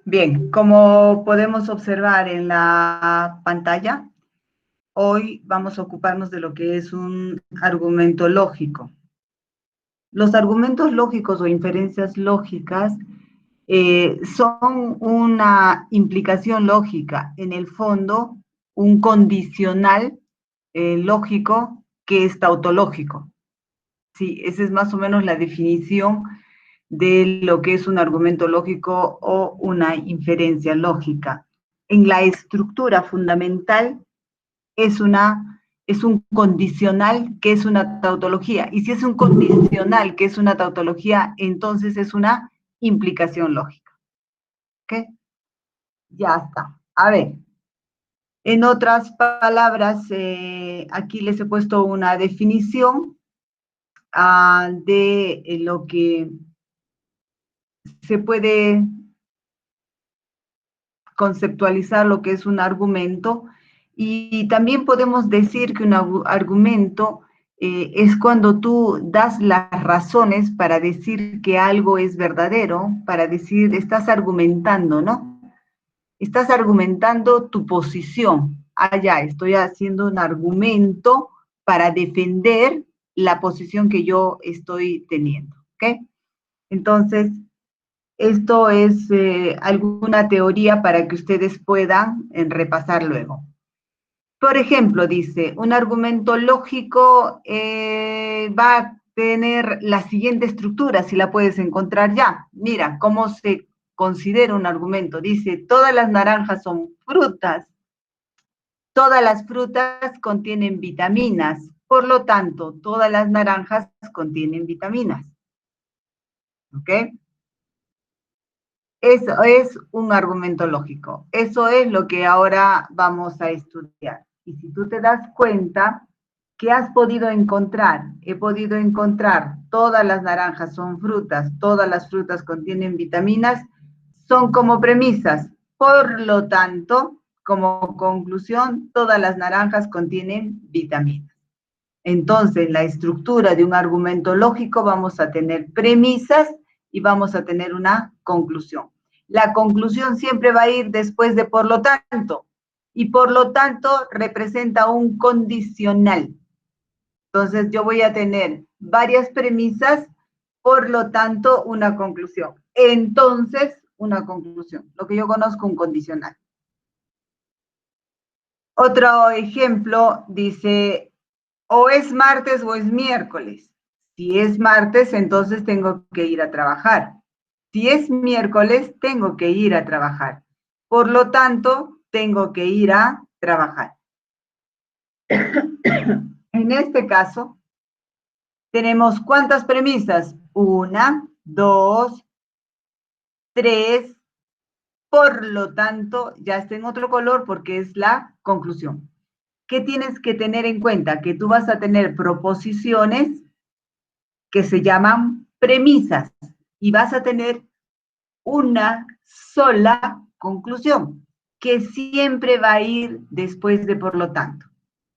Bien, como podemos observar en la pantalla, hoy vamos a ocuparnos de lo que es un argumento lógico. Los argumentos lógicos o inferencias lógicas son una implicación lógica, en el fondo, un condicional lógico que es tautológico. Sí, esa es más o menos la definición de lo que es un argumento lógico o una inferencia lógica. En la estructura fundamental es un condicional que es una tautología. Y si es un condicional que es una tautología, entonces es una implicación lógica. ¿Ok? Ya está. A ver, en otras palabras, aquí les he puesto una definición de lo que se puede conceptualizar lo que es un argumento, y también podemos decir que un argumento es cuando tú das las razones para decir que algo es verdadero, para decir, estás argumentando, ¿no? Estás argumentando tu posición. Ah, ya, estoy haciendo un argumento para defender la posición que yo estoy teniendo, ¿ok? Entonces, esto es alguna teoría para que ustedes puedan repasar luego. Por ejemplo, dice, un argumento lógico va a tener la siguiente estructura, si la puedes encontrar ya. Mira, cómo se considera un argumento. Dice, todas las naranjas son frutas. Todas las frutas contienen vitaminas. Por lo tanto, todas las naranjas contienen vitaminas. ¿Ok? Eso es un argumento lógico. Eso es lo que ahora vamos a estudiar. Y si tú te das cuenta, ¿qué has podido encontrar? He podido encontrar todas las naranjas son frutas, todas las frutas contienen vitaminas, son como premisas. Por lo tanto, como conclusión, todas las naranjas contienen vitaminas. Entonces, la estructura de un argumento lógico vamos a tener premisas y vamos a tener una conclusión. La conclusión siempre va a ir después de por lo tanto, y por lo tanto representa un condicional. Entonces, yo voy a tener varias premisas, por lo tanto, una conclusión. Entonces, una conclusión, lo que yo conozco un condicional. Otro ejemplo dice, o es martes o es miércoles. Si es martes, entonces tengo que ir a trabajar. Si es miércoles, tengo que ir a trabajar. Por lo tanto, tengo que ir a trabajar. En este caso, tenemos ¿cuántas premisas? 1, 2, 3. Por lo tanto, ya está en otro color porque es la conclusión. ¿Qué tienes que tener en cuenta? Que tú vas a tener proposiciones que se llaman premisas y vas a tener una sola conclusión que siempre va a ir después de por lo tanto.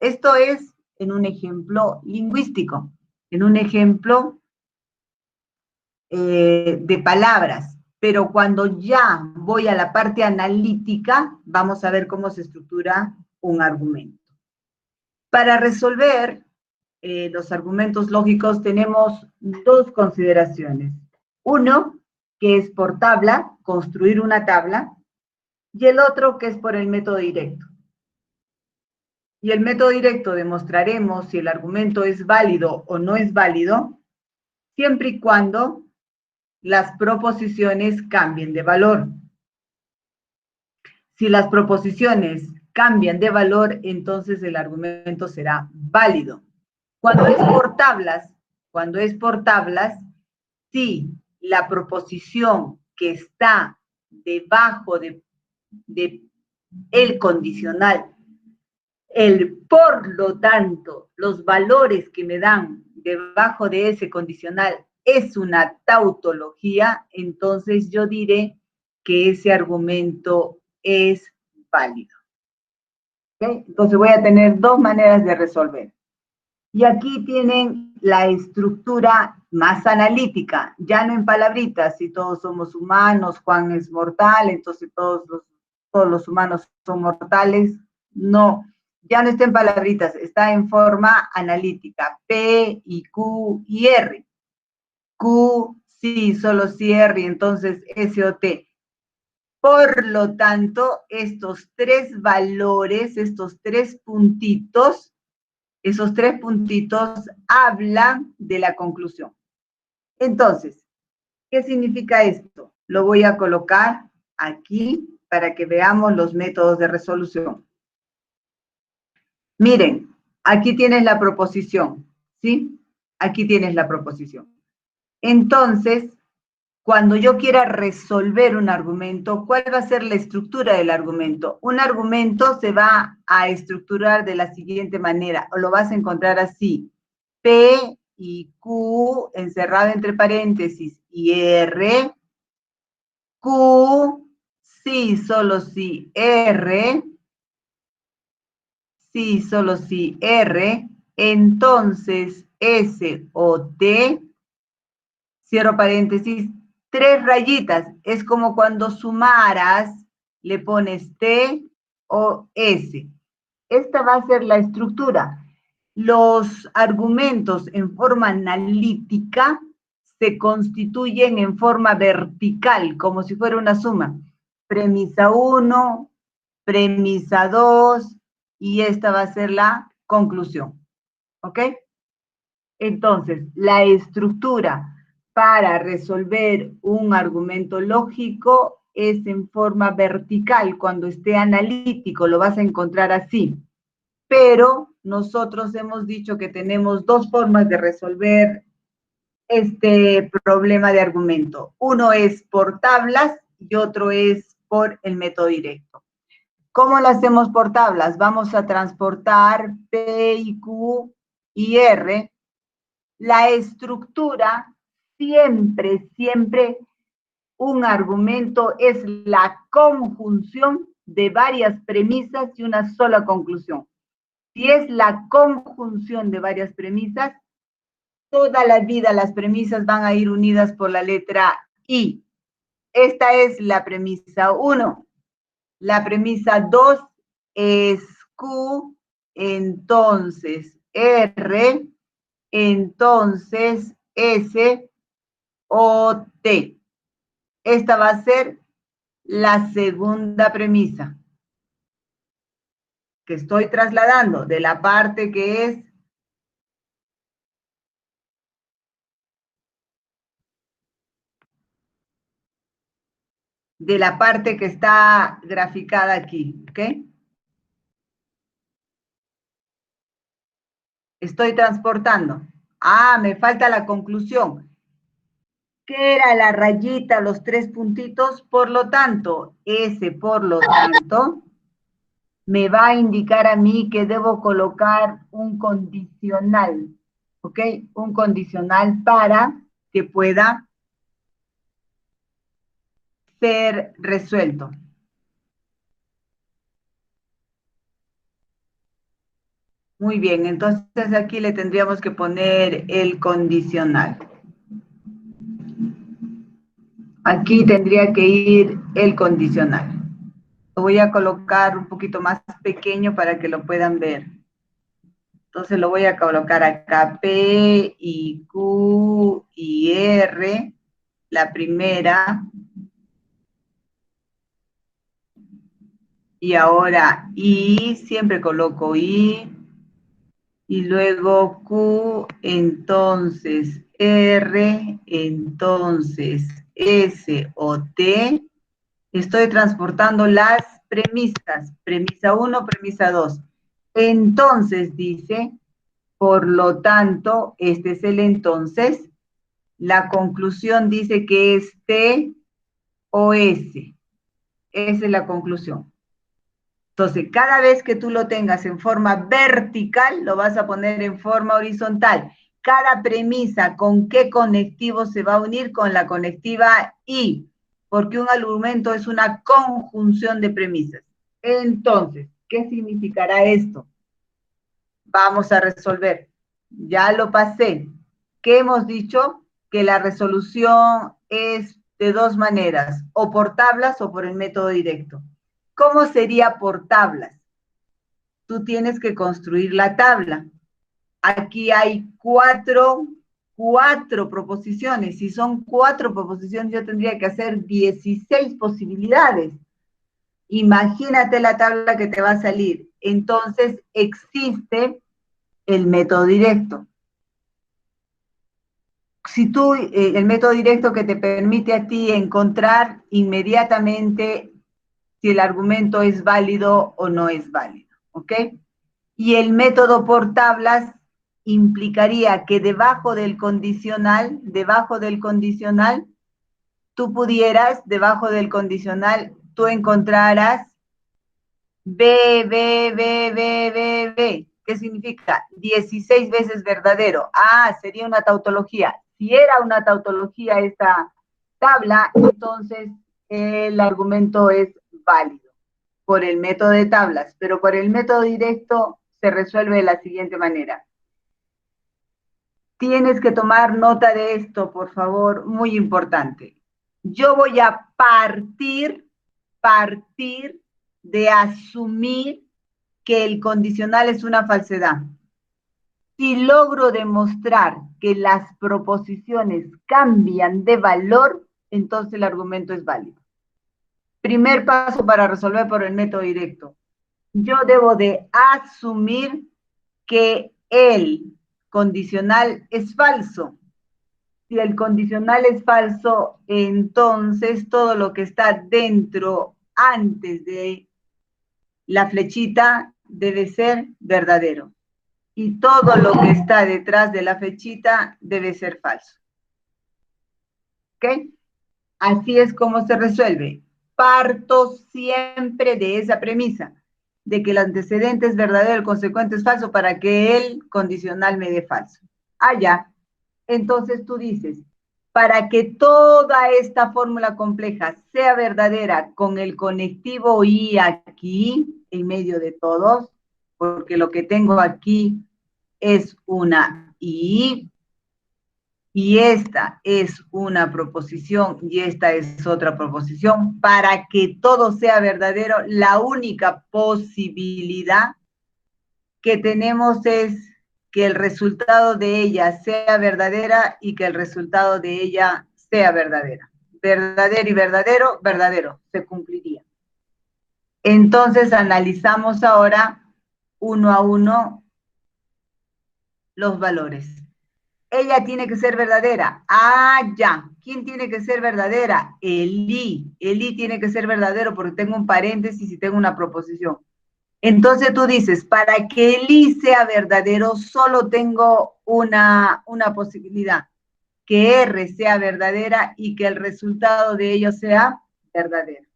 Esto es en un ejemplo lingüístico, en un ejemplo de palabras, pero cuando ya voy a la parte analítica, vamos a ver cómo se estructura un argumento. Para resolver los argumentos lógicos tenemos dos consideraciones. Uno, que es por tabla, construir una tabla, y el otro que es por el método directo. Y el método directo demostraremos si el argumento es válido o no es válido, siempre y cuando las proposiciones cambien de valor. Si las proposiciones cambian de valor, entonces el argumento será válido. Cuando es por tablas, si la proposición que está debajo de el condicional, el por lo tanto, los valores que me dan debajo de ese condicional es una tautología, entonces yo diré que ese argumento es válido. ¿Okay? Entonces voy a tener dos maneras de resolver. Y aquí tienen la estructura más analítica, ya no en palabritas, si todos somos humanos, Juan es mortal, entonces todos los humanos son mortales, no, ya no está en palabritas, está en forma analítica, P y Q y R. Q, sí, solo si R, y entonces S o T. Por lo tanto, estos tres valores, estos tres puntitos, esos tres puntitos hablan de la conclusión. Entonces, ¿qué significa esto? Lo voy a colocar aquí para que veamos los métodos de resolución. Miren, aquí tienes la proposición, ¿sí? Aquí tienes la proposición. Entonces, cuando yo quiera resolver un argumento, ¿cuál va a ser la estructura del argumento? Un argumento se va a estructurar de la siguiente manera, o lo vas a encontrar así. P y Q encerrado entre paréntesis y R. Q, sí, solo si R. Sí, solo si R. Entonces, S o T, cierro paréntesis, tres rayitas. Es como cuando sumaras, le pones T o S. Esta va a ser la estructura. Los argumentos en forma analítica se constituyen en forma vertical, como si fuera una suma. Premisa 1, premisa 2, y esta va a ser la conclusión. ¿Ok? Entonces, la estructura para resolver un argumento lógico es en forma vertical. Cuando esté analítico lo vas a encontrar así. Pero nosotros hemos dicho que tenemos dos formas de resolver este problema de argumento. Uno es por tablas y otro es por el método directo. ¿Cómo lo hacemos por tablas? Vamos a transportar P y Q y R. La estructura, siempre un argumento es la conjunción de varias premisas y una sola conclusión. Si es la conjunción de varias premisas, toda la vida las premisas van a ir unidas por la letra I. Esta es la premisa 1. La premisa 2 es Q, entonces R, entonces S o T. Esta va a ser la segunda premisa que estoy trasladando de la parte que es de la parte que está graficada aquí, ¿ok? Estoy transportando. Ah, me falta la conclusión. ¿Qué era la rayita, los tres puntitos? Por lo tanto, ese por lo tanto me va a indicar a mí que debo colocar un condicional, ¿ok? Un condicional para que pueda ser resuelto. Muy bien, entonces aquí le tendríamos que poner el condicional. Aquí tendría que ir el condicional. Lo voy a colocar un poquito más pequeño para que lo puedan ver. Entonces lo voy a colocar acá, P y Q y R, la primera. Y ahora I, siempre coloco I. Y luego Q, entonces R, entonces S o T. Estoy transportando las premisas, premisa 1, premisa 2. Entonces dice, por lo tanto, este es el entonces. La conclusión dice que es T o S. Esa es la conclusión. Entonces, cada vez que tú lo tengas en forma vertical, lo vas a poner en forma horizontal. Cada premisa, ¿con qué conectivo se va a unir? Con la conectiva I, porque un argumento es una conjunción de premisas. Entonces, ¿qué significará esto? Vamos a resolver. Ya lo pasé. ¿Qué hemos dicho? Que la resolución es de dos maneras, o por tablas o por el método directo. ¿Cómo sería por tablas? Tú tienes que construir la tabla. Aquí hay cuatro proposiciones. Si son cuatro proposiciones, yo tendría que hacer 16 posibilidades. Imagínate la tabla que te va a salir. Entonces, existe el método directo. Si tú, el método directo que te permite a ti encontrar inmediatamente si el argumento es válido o no es válido, ¿ok? Y el método por tablas implicaría que debajo del condicional, tú pudieras, debajo del condicional, tú encontraras B, B, B, B, B, B. ¿Qué significa? 16 veces verdadero. Ah, sería una tautología. Si era una tautología esta tabla, entonces el argumento es válido por el método de tablas, pero por el método directo se resuelve de la siguiente manera. Tienes que tomar nota de esto, por favor, muy importante. Yo voy a partir de asumir que el condicional es una falsedad. Si logro demostrar que las proposiciones cambian de valor, entonces el argumento es válido. Primer paso para resolver por el método directo. Yo debo de asumir que el condicional es falso. Si el condicional es falso, entonces todo lo que está dentro, antes de la flechita, debe ser verdadero. Y todo lo que está detrás de la flechita debe ser falso. ¿Ok? Así es como se resuelve. Parto siempre de esa premisa, de que el antecedente es verdadero, el consecuente es falso, para que el condicional me dé falso. Ya. Entonces tú dices, para que toda esta fórmula compleja sea verdadera con el conectivo y aquí, en medio de todos, porque lo que tengo aquí es una y esta es una proposición y esta es otra proposición, para que todo sea verdadero, la única posibilidad que tenemos es que el resultado de ella sea verdadera y que el resultado de ella sea verdadera. Verdadero y verdadero, verdadero, se cumpliría. Entonces analizamos ahora uno a uno los valores. Ella tiene que ser verdadera. Ya. ¿Quién tiene que ser verdadera? El I. El I tiene que ser verdadero porque tengo un paréntesis y tengo una proposición. Entonces tú dices, para que el I sea verdadero, solo tengo una posibilidad, que R sea verdadera y que el resultado de ello sea verdadero.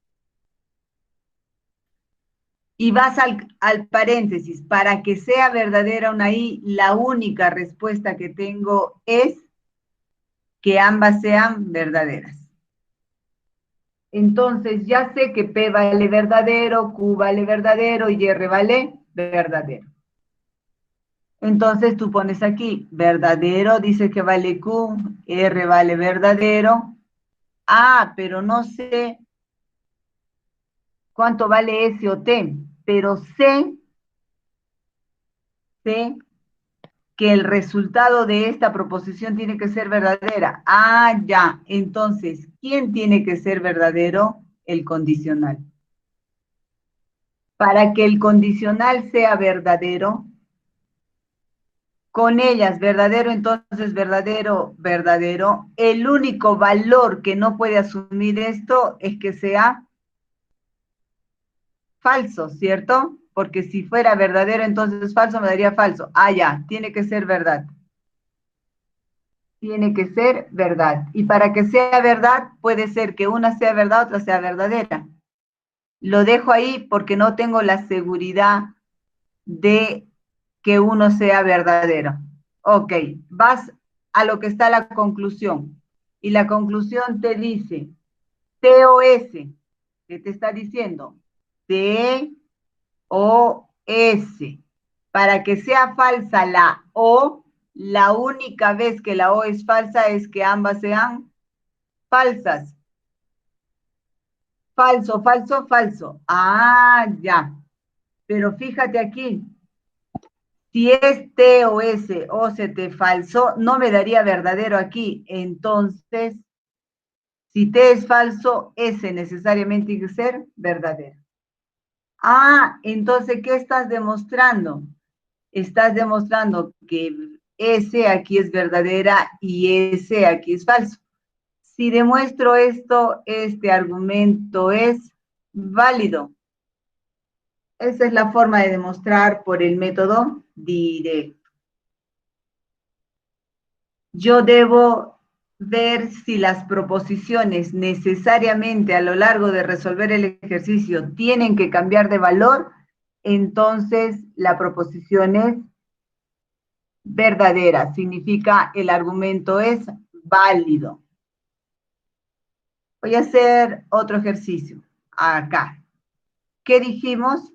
Y vas al paréntesis, para que sea verdadera una I, la única respuesta que tengo es que ambas sean verdaderas. Entonces ya sé que P vale verdadero, Q vale verdadero y R vale verdadero. Entonces tú pones aquí, verdadero, dice que vale Q, R vale verdadero. Pero no sé cuánto vale S o T, pero sé que el resultado de esta proposición tiene que ser verdadera. Ya. Entonces, ¿quién tiene que ser verdadero? El condicional. Para que el condicional sea verdadero, con ellas, verdadero, entonces verdadero, verdadero. El único valor que no puede asumir esto es que sea falso, ¿cierto? Porque si fuera verdadero, entonces falso me daría falso. Ya, tiene que ser verdad. Tiene que ser verdad. Y para que sea verdad, puede ser que una sea verdad, otra sea verdadera. Lo dejo ahí porque no tengo la seguridad de que uno sea verdadero. Ok, vas a lo que está la conclusión. Y la conclusión te dice, TOS, ¿qué te está diciendo? TOS. Para que sea falsa la O, La única vez que la O es falsa es que ambas sean falsas. Falso, falso, falso. Ah, ya. Pero fíjate aquí. Si es T o S o se te falso, no me daría verdadero aquí. Entonces, si T es falso, S necesariamente tiene que ser verdadero. Ah, entonces, ¿qué estás demostrando? Estás demostrando que S aquí es verdadera y S aquí es falso. Si demuestro esto, este argumento es válido. Esa es la forma de demostrar por el método directo. Yo debo ver si las proposiciones necesariamente a lo largo de resolver el ejercicio tienen que cambiar de valor, entonces la proposición es verdadera, significa el argumento es válido. Voy a hacer otro ejercicio acá. ¿Qué dijimos?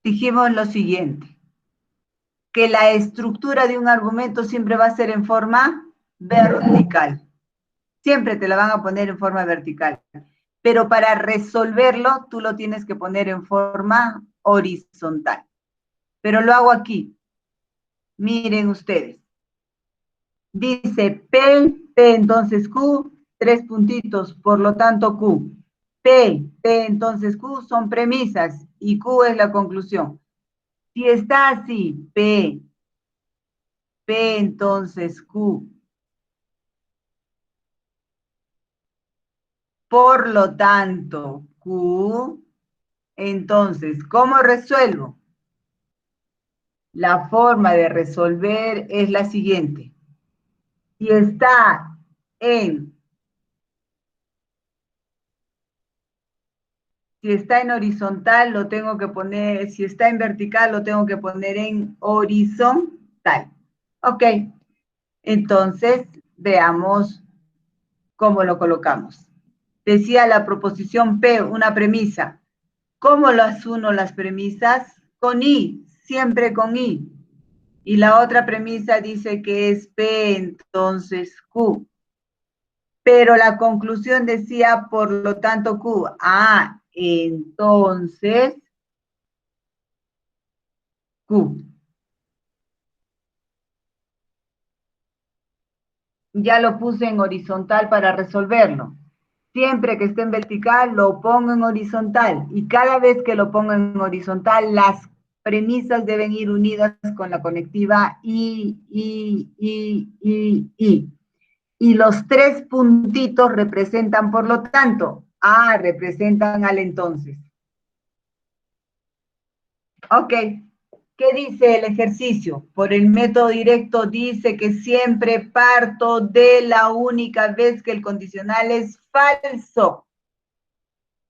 Dijimos lo siguiente, que la estructura de un argumento siempre va a ser en forma vertical. Siempre te la van a poner en forma vertical. Pero para resolverlo, tú lo tienes que poner en forma horizontal. Pero lo hago aquí. Miren ustedes. Dice P entonces Q, 3 puntitos, por lo tanto Q. P entonces Q son premisas y Q es la conclusión. Si está así, P entonces Q, por lo tanto Q, entonces, ¿cómo resuelvo? La forma de resolver es la siguiente. Si está en, si está en horizontal, lo tengo que poner, si está en vertical, lo tengo que poner en horizontal. Ok, entonces veamos cómo lo colocamos. Decía la proposición P, una premisa. ¿Cómo las uno las premisas? Con I, siempre con I. Y la otra premisa dice que es P, entonces Q. Pero la conclusión decía, por lo tanto, Q. Ah, entonces, Q. Ya lo puse en horizontal para resolverlo. Siempre que esté en vertical, lo pongo en horizontal. Y cada vez que lo pongo en horizontal, las premisas deben ir unidas con la conectiva I. Y los 3 puntitos representan, por lo tanto, representan al entonces. Ok, ¿qué dice el ejercicio? Por el método directo dice que siempre parto de la única vez que el condicional es falso.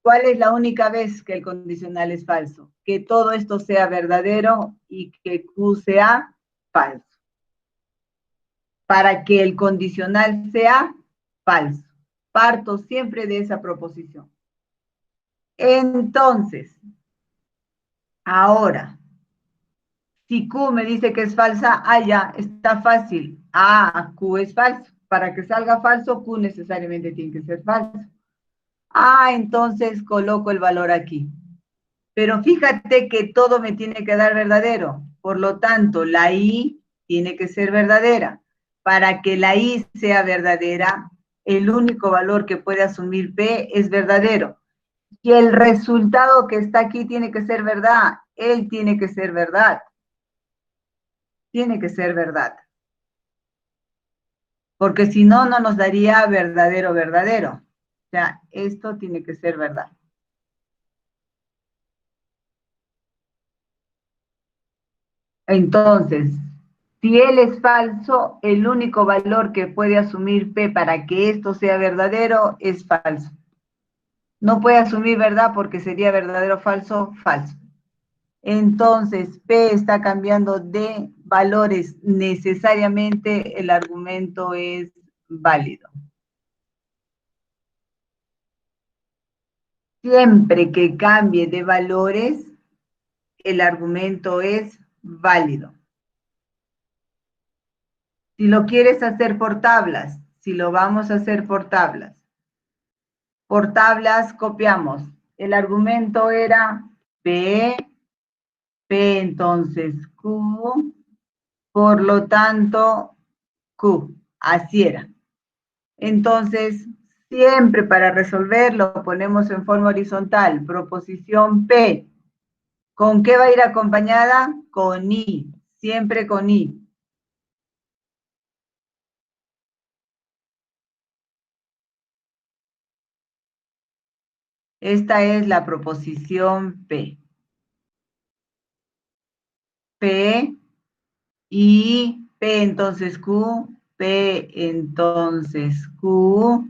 ¿Cuál es la única vez que el condicional es falso? Que todo esto sea verdadero y que Q sea falso. Para que el condicional sea falso. Parto siempre de esa proposición. Entonces, ahora, si Q me dice que es falsa, ya, está fácil. Q es falso. Para que salga falso, Q necesariamente tiene que ser falso. Entonces coloco el valor aquí. Pero fíjate que todo me tiene que dar verdadero. Por lo tanto, la I tiene que ser verdadera. Para que la I sea verdadera, el único valor que puede asumir P es verdadero. Y el resultado que está aquí tiene que ser verdad. Él tiene que ser verdad. Tiene que ser verdad. Porque si no, no nos daría verdadero, verdadero. O sea, esto tiene que ser verdad. Entonces, si él es falso, el único valor que puede asumir P para que esto sea verdadero es falso. No puede asumir verdad porque sería verdadero, falso, falso. Entonces, P está cambiando de valores necesariamente, el argumento es válido. Siempre que cambie de valores, el argumento es válido. Si lo quieres hacer por tablas, si lo vamos a hacer por tablas. Por tablas copiamos. El argumento era P, P entonces Q, por lo tanto Q, así era. Entonces, siempre para resolver lo ponemos en forma horizontal, proposición P. ¿Con qué va a ir acompañada? Con I, siempre con I. Esta es la proposición P. P, I, P entonces Q, P entonces Q.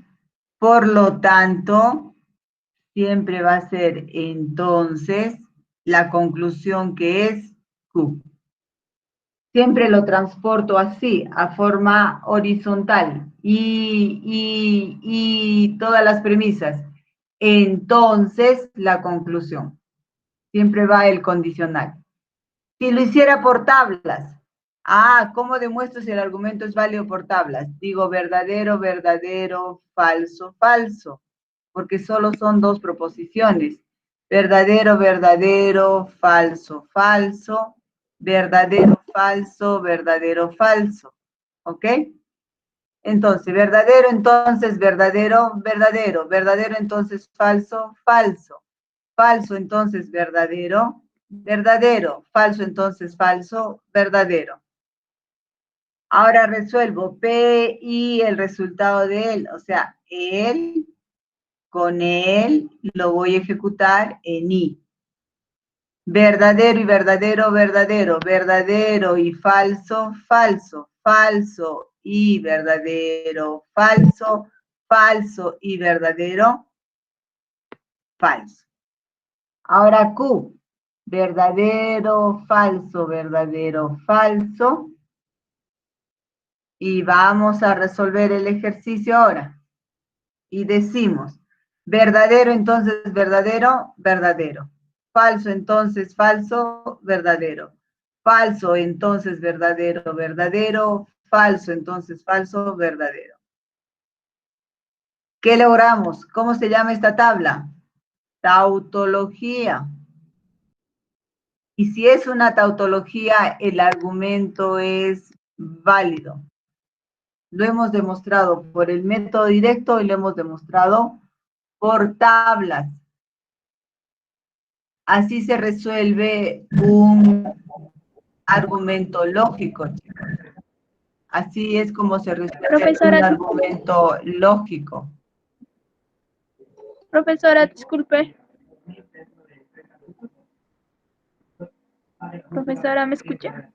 Por lo tanto, siempre va a ser entonces la conclusión que es Q. Siempre lo transporto así, a forma horizontal. Y todas las premisas. Entonces, la conclusión. Siempre va el condicional. Si lo hiciera por tablas. ¿Cómo demuestro si el argumento es válido por tablas? Digo verdadero, verdadero, falso, falso. Porque solo son dos proposiciones. Verdadero, verdadero, falso, falso. Verdadero, falso, verdadero, falso. ¿Ok? Entonces, verdadero, entonces verdadero, verdadero. Verdadero, entonces falso, falso. Falso, entonces verdadero, verdadero. Falso, entonces falso, verdadero. Ahora resuelvo P y el resultado de él. O sea, él, con él, lo voy a ejecutar en I. Verdadero y verdadero, verdadero. Verdadero y falso, falso. Falso y verdadero, falso. Falso y verdadero, falso. Ahora Q, verdadero, falso, falso. Y vamos a resolver el ejercicio ahora. Y decimos, verdadero, entonces verdadero, verdadero. Falso, entonces falso, verdadero. Falso, entonces verdadero, verdadero. Falso, entonces falso, verdadero. ¿Qué logramos? ¿Cómo se llama esta tabla? Tautología. Y si es una tautología, el argumento es válido. Lo hemos demostrado por el método directo y lo hemos demostrado por tablas. Así se resuelve un argumento lógico, chicos. Así es como se resuelve Profesora, un argumento lógico. profesora, disculpe. Profesora, ¿me escucha?